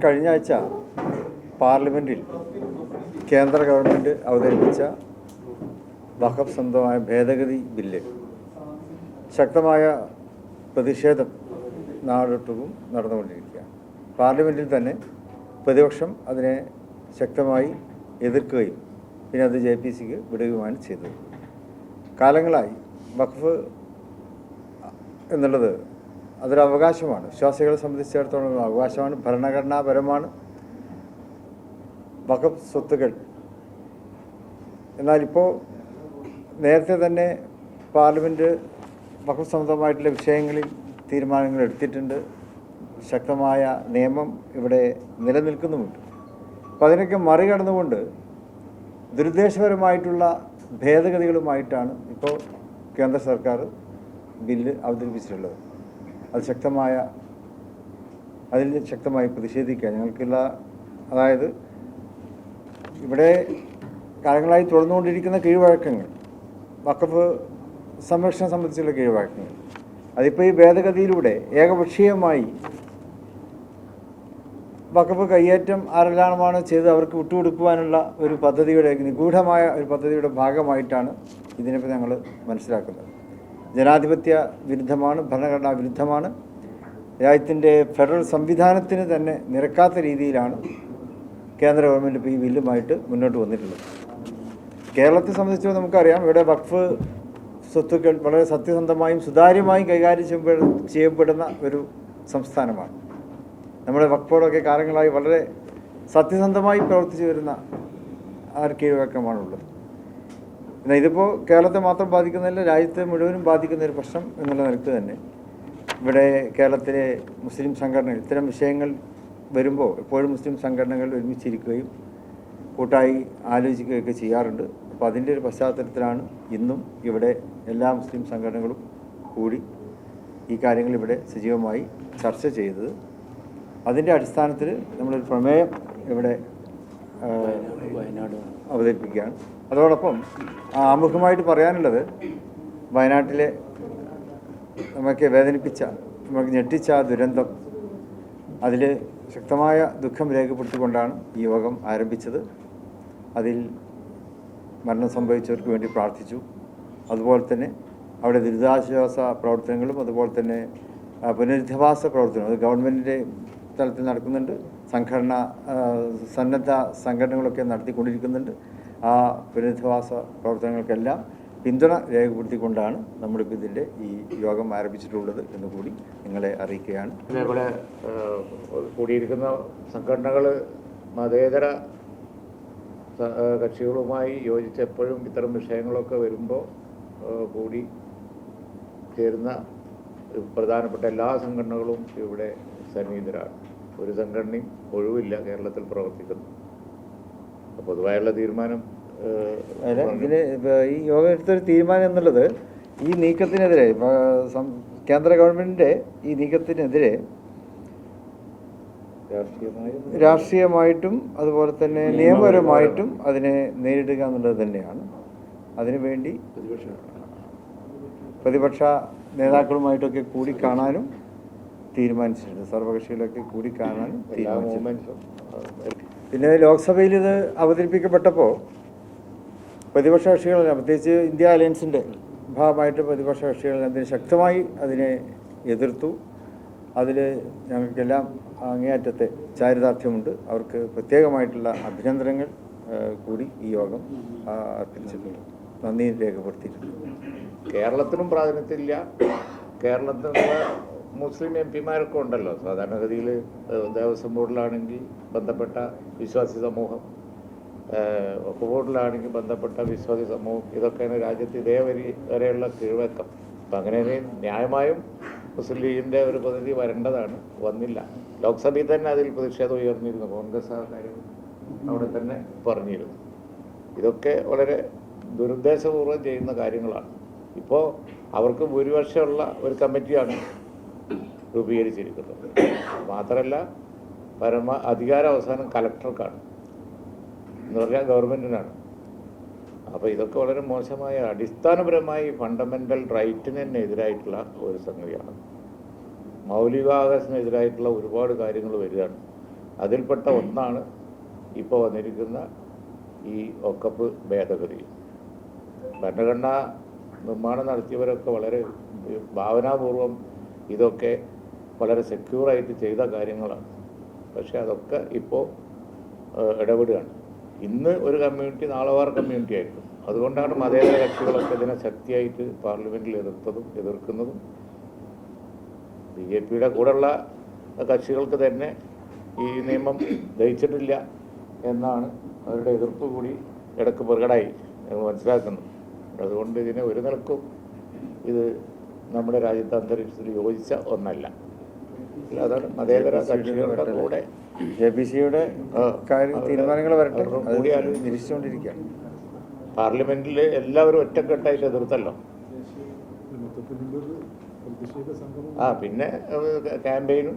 കഴിഞ്ഞ ആഴ്ച പാർലമെൻറ്റിൽ കേന്ദ്ര ഗവൺമെൻറ് അവതരിപ്പിച്ച വഖഫ് സംബന്ധമായ ഭേദഗതി ബില്ല് ശക്തമായ പ്രതിഷേധം നാടൊട്ടുക്കും നടന്നുകൊണ്ടിരിക്കുകയാണ്. പാർലമെൻറ്റിൽ തന്നെ പ്രതിപക്ഷം അതിനെ ശക്തമായി എതിർക്കുകയും പിന്നെ അത് JPCക്ക് വിടുകയുമാണ് ചെയ്തത്. കാലങ്ങളായി വഖഫ് എന്നുള്ളത് അതൊരു അവകാശമാണ്, വിശ്വാസികളെ സംബന്ധിച്ചിടത്തോളം അവകാശമാണ്, ഭരണഘടനാപരമാണ് വഖഫ് സ്വത്തുക്കൾ. എന്നാലിപ്പോൾ നേരത്തെ തന്നെ പാർലമെൻറ്റ് വഖഫ് സംബന്ധമായിട്ടുള്ള വിഷയങ്ങളിൽ തീരുമാനങ്ങൾ എടുത്തിട്ടുണ്ട്. ശക്തമായ നിയമം ഇവിടെ നിലനിൽക്കുന്നുമുണ്ട്. അപ്പോൾ അതിനൊക്കെ മറികടന്നുകൊണ്ട് ദുരുദ്ദേശപരമായിട്ടുള്ള ഭേദഗതികളുമായിട്ടാണ് ഇപ്പോൾ കേന്ദ്ര സർക്കാർ ബില്ല് അവതരിപ്പിച്ചിട്ടുള്ളത്. അത് അതിൽ ശക്തമായി പ്രതിഷേധിക്കുക ഞങ്ങൾക്കുള്ള, അതായത് ഇവിടെ കാലങ്ങളായി തുടർന്നുകൊണ്ടിരിക്കുന്ന കീഴ്വഴക്കങ്ങൾ, വഖഫ് സംരക്ഷണം സംബന്ധിച്ചുള്ള കീഴ്വഴക്കങ്ങൾ, അതിപ്പോൾ ഈ ഭേദഗതിയിലൂടെ ഏകപക്ഷീയമായി വഖഫ് കയ്യേറ്റം ആരെല്ലാമാണ് ചെയ്ത് അവർക്ക് വിട്ടുകൊടുക്കുവാനുള്ള ഒരു പദ്ധതിയുടെ, നിഗൂഢമായ ഒരു പദ്ധതിയുടെ ഭാഗമായിട്ടാണ് ഇതിനിപ്പോൾ ഞങ്ങൾ മനസ്സിലാക്കുന്നത്. ജനാധിപത്യ വിരുദ്ധമാണ്, ഭരണഘടനാ വിരുദ്ധമാണ്. രാജ്യത്തിൻ്റെ ഫെഡറൽ സംവിധാനത്തിന് തന്നെ നിരക്കാത്ത രീതിയിലാണ് കേന്ദ്ര ഗവൺമെൻറ് ഇപ്പോൾ ഈ ബില്ലുമായിട്ട് മുന്നോട്ട് വന്നിട്ടുള്ളത്. കേരളത്തെ സംബന്ധിച്ച് നമുക്കറിയാം, ഇവിടെ വഖഫ് സ്വത്തുക്കൾ വളരെ സത്യസന്ധമായും സുതാര്യമായും കൈകാര്യം ചെയ്യപ്പെടുന്ന ഒരു സംസ്ഥാനമാണ്. നമ്മുടെ വഖഫ് ബോർഡൊക്കെ കാലങ്ങളായി വളരെ സത്യസന്ധമായി പ്രവർത്തിച്ചു വരുന്ന കീഴ്വഴക്കമാണുള്ളത്. എന്നാൽ ഇതിപ്പോൾ കേരളത്തെ മാത്രം ബാധിക്കുന്നില്ല, രാജ്യത്തെ മുഴുവനും ബാധിക്കുന്ന ഒരു പ്രശ്നം എന്നുള്ള നിലക്ക് തന്നെ ഇവിടെ കേരളത്തിലെ മുസ്ലിം സംഘടനകൾ ഇത്തരം വിഷയങ്ങൾ വരുമ്പോൾ എപ്പോഴും മുസ്ലിം സംഘടനകൾ ഒരുമിച്ചിരിക്കുകയും കൂട്ടായി ആലോചിക്കുകയൊക്കെ ചെയ്യാറുണ്ട്. അപ്പോൾ അതിൻ്റെ ഒരു പശ്ചാത്തലത്തിലാണ് ഇന്നും ഇവിടെ എല്ലാ മുസ്ലിം സംഘടനകളും കൂടി ഈ കാര്യങ്ങൾ ഇവിടെ സജീവമായി ചർച്ച ചെയ്തത്. അതിൻ്റെ അടിസ്ഥാനത്തിൽ നമ്മളൊരു പ്രമേയം ഇവിടെ അവതരിപ്പിക്കുകയാണ്. അതോടൊപ്പം ആമുഖമായിട്ട് പറയാനുള്ളത്, വയനാട്ടിലെ നമുക്ക് വേദനിപ്പിച്ച, നമുക്ക് ഞെട്ടിച്ച ആ ദുരന്തം, അതിൽ ശക്തമായ ദുഃഖം രേഖപ്പെടുത്തിക്കൊണ്ടാണ് ഈ യോഗം ആരംഭിച്ചത്. അതിൽ മരണം സംഭവിച്ചവർക്ക് വേണ്ടി പ്രാർത്ഥിച്ചു. അതുപോലെ തന്നെ അവിടെ ദുരിതാശ്വാസ പ്രവർത്തനങ്ങളും അതുപോലെ തന്നെ പുനരധിവാസ പ്രവർത്തനങ്ങളും അത് ഗവൺമെൻറ്റിൻ്റെ തലത്തിൽ നടക്കുന്നുണ്ട്. സന്നദ്ധ സംഘടനകളൊക്കെ നടത്തിക്കൊണ്ടിരിക്കുന്നുണ്ട്. ആ പുനരധിവാസ പ്രവർത്തനങ്ങൾക്കെല്ലാം പിന്തുണ രേഖപ്പെടുത്തിക്കൊണ്ടാണ് നമ്മളിപ്പോൾ ഇതിൻ്റെ ഈ യോഗം ആരംഭിച്ചിട്ടുള്ളത് എന്ന് കൂടി നിങ്ങളെ അറിയിക്കുകയാണ്. ഇവിടെ കൂടിയിരിക്കുന്ന സംഘടനകൾ മതേതര കക്ഷികളുമായി യോജിച്ച് എപ്പോഴും ഇത്തരം വിഷയങ്ങളൊക്കെ വരുമ്പോൾ കൂടി ചേരുന്ന പ്രധാനപ്പെട്ട എല്ലാ സംഘടനകളും ഇവിടെ സന്നിഹിതരാണ്. ഒരു സംഘടനയും ഒഴിവില്ല കേരളത്തിൽ പ്രവർത്തിക്കുന്നു. പൊതുവായുള്ള തീരുമാനം, ഇതിന് ഈ യോഗം എടുത്തൊരു തീരുമാനം എന്നുള്ളത്, ഈ നീക്കത്തിനെതിരെ കേന്ദ്ര ഗവൺമെൻറ്റിൻ്റെ ഈ നീക്കത്തിനെതിരെ രാഷ്ട്രീയമായിട്ടും അതുപോലെ തന്നെ നിയമപരമായിട്ടും അതിനെ നേരിടുക എന്നുള്ളത് തന്നെയാണ്. അതിനുവേണ്ടി പ്രതിപക്ഷ നേതാക്കളുമായിട്ടൊക്കെ കൂടിക്കാണാനും തീരുമാനിച്ചിട്ടുണ്ട്. സർവകക്ഷികളൊക്കെ കൂടിക്കാണാനും തീരുമാനിച്ചിട്ടുണ്ട്. പിന്നെ ലോക്സഭയിൽ ഇത് അവതരിപ്പിക്കപ്പെട്ടപ്പോൾ പ്രതിപക്ഷ കക്ഷികൾ, പ്രത്യേകിച്ച് ഇന്ത്യ അലയൻസിൻ്റെ ഭാഗമായിട്ട് പ്രതിപക്ഷ കക്ഷികൾ അതിന് ശക്തമായി അതിനെ എതിർത്തു. അതിൽ ഞങ്ങൾക്കെല്ലാം അങ്ങേയറ്റത്തെ ചാരിതാർത്ഥ്യമുണ്ട്. അവർക്ക് പ്രത്യേകമായിട്ടുള്ള അഭിനന്ദനങ്ങൾ കൂടി ഈ യോഗം അർപ്പിച്ചിട്ടുണ്ട്, നന്ദി രേഖപ്പെടുത്തിയിട്ടുണ്ട്. കേരളത്തിനും പ്രാതിനിധ്യമില്ല. കേരളത്തിലുള്ള മുസ്ലിം MP-മാരൊക്കെ ഉണ്ടല്ലോ. സാധാരണഗതിയിൽ ദേവസ്വം ബോർഡിലാണെങ്കിൽ ബന്ധപ്പെട്ട വിശ്വാസി സമൂഹം, വഖഫ് ബോർഡിലാണെങ്കിൽ ബന്ധപ്പെട്ട വിശ്വാസി സമൂഹം, ഇതൊക്കെയാണ് രാജ്യത്ത് വരെയുള്ള കീഴ്വഴക്കം. അപ്പം അങ്ങനെ ന്യായമായും മുസ്ലിം ലീഗിൻ്റെ ഒരു പ്രതിനിധി വരേണ്ടതാണ്, വന്നില്ല. ലോക്സഭയിൽ തന്നെ അതിൽ പ്രതിഷേധം ഉയർന്നിരുന്നു. കോൺഗ്രസ് ആ കാര്യം അവിടെ തന്നെ പറഞ്ഞിരുന്നു. ഇതൊക്കെ വളരെ ദുരുദ്ദേശപൂർവ്വം ചെയ്യുന്ന കാര്യങ്ങളാണ്. ഇപ്പോൾ അവർക്ക് ഭൂരിപക്ഷമുള്ള ഒരു കമ്മിറ്റിയാണ് രൂപീകരിച്ചിരിക്കുന്നത്. മാത്രമല്ല അധികാരം അവസാനം കലക്ടർക്കാണ് എന്ന് പറഞ്ഞാൽ ഗവൺമെൻറ്റിനാണ്. അപ്പോൾ ഇതൊക്കെ വളരെ മോശമായ, അടിസ്ഥാനപരമായി ഫണ്ടമെൻ്റൽ റൈറ്റിന് തന്നെ എതിരായിട്ടുള്ള ഒരു സംഗതിയാണ്. മൗലികാവകാശത്തിനെതിരായിട്ടുള്ള ഒരുപാട് കാര്യങ്ങൾ വരികയാണ്. അതിൽപ്പെട്ട ഒന്നാണ് ഇപ്പോൾ വന്നിരിക്കുന്ന ഈ ഒക്കപ്പ് ഭേദഗതി. ഭരണഘടനാ നിർമ്മാണം നടത്തിയവരൊക്കെ വളരെ ഭാവനാപൂർവം ഇതൊക്കെ വളരെ സെക്യൂറായിട്ട് ചെയ്ത കാര്യങ്ങളാണ്. പക്ഷേ അതൊക്കെ ഇപ്പോൾ ഇടപെടുകയാണ്. ഇന്ന് ഒരു കമ്മ്യൂണിറ്റി നാളെ വേറെ കമ്മ്യൂണിറ്റി ആയിരിക്കും. അതുകൊണ്ടാണ് മതേതര കക്ഷികളൊക്കെ ഇതിനെ ശക്തിയായിട്ട് പാർലമെൻറ്റിൽ എതിർക്കുന്നതും BJP-യുടെ കൂടെയുള്ള കക്ഷികൾക്ക് തന്നെ ഈ നിയമം ദഹിച്ചിട്ടില്ല എന്നാണ് അവരുടെ എതിർപ്പ് കൂടി ഇടയ്ക്ക് പ്രകടമായി ഞങ്ങൾ മനസ്സിലാക്കുന്നത്. അതുകൊണ്ട് ഇതിനെ ഒരു നിലക്കും ഇത് നമ്മുടെ രാജ്യത്തെ അന്തരീക്ഷത്തിൽ യോജിച്ച ഒന്നല്ല. അതാണ് മതേതര കക്ഷികളുടെ കൂടെ JPC-യുടെ തീരുമാനങ്ങൾ വരട്ടെ, നിരീക്ഷിച്ചുകൊണ്ടിരിക്കുകയാണ്. പാർലമെന്റിൽ എല്ലാവരും ഒറ്റക്കെട്ടായിട്ട് എതിർത്തല്ലോ. പിന്നെ ക്യാമ്പയിനും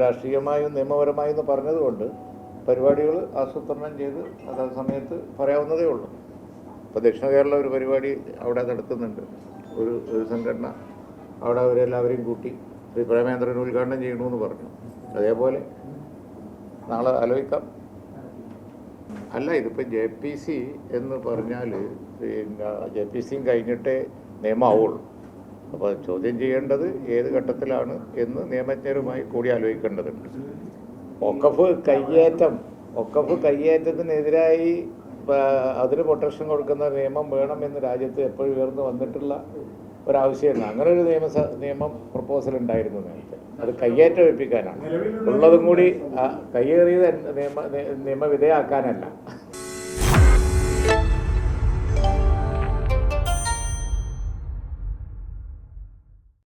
രാഷ്ട്രീയമായും നിയമപരമായും എന്ന് പറഞ്ഞതുകൊണ്ട് പരിപാടികൾ ആസൂത്രണം ചെയ്ത് അതേ സമയത്ത് പറയാവുന്നതേ ഉള്ളൂ. ഇപ്പോൾ ദക്ഷിണ കേരള ഒരു പരിപാടി അവിടെ നടത്തുന്നുണ്ട്, ഒരു സംഘടന അവിടെ അവരെല്ലാവരെയും കൂട്ടി ശ്രീ പ്രേമേന്ദ്രൻ ഉദ്ഘാടനം ചെയ്യണമെന്ന് പറഞ്ഞു. അതേപോലെ നാളെ ആലോചിക്കാം. അല്ല, ഇതിപ്പോൾ JPC എന്ന് പറഞ്ഞാൽ പിന്നെ JPCയും കഴിഞ്ഞിട്ടേ നിയമമാവുള്ളൂ. അപ്പോൾ ചോദ്യം ചെയ്യേണ്ടത് ഏത് ഘട്ടത്തിലാണ് എന്ന് നിയമജ്ഞരുമായി കൂടി ആലോചിക്കേണ്ടതുണ്ട്. ഒക്കഫ് കയ്യേറ്റത്തിനെതിരായി അതിന് പ്രൊട്ടക്ഷൻ കൊടുക്കുന്ന നിയമം വേണമെന്ന് രാജ്യത്ത് എപ്പോഴും ഉയർന്നു വന്നിട്ടുള്ള ഒരാവശ്യമാണ്. അങ്ങനെ ഒരു നിയമം പ്രപ്പോസൽ ഉണ്ടായിരുന്നു നേരത്തെ. അത് കയ്യേറ്റം വെപ്പിക്കാനാണ്. ഉള്ളതും കൂടി കയ്യേറിയത് നിയമവിധേയമാക്കാനല്ല.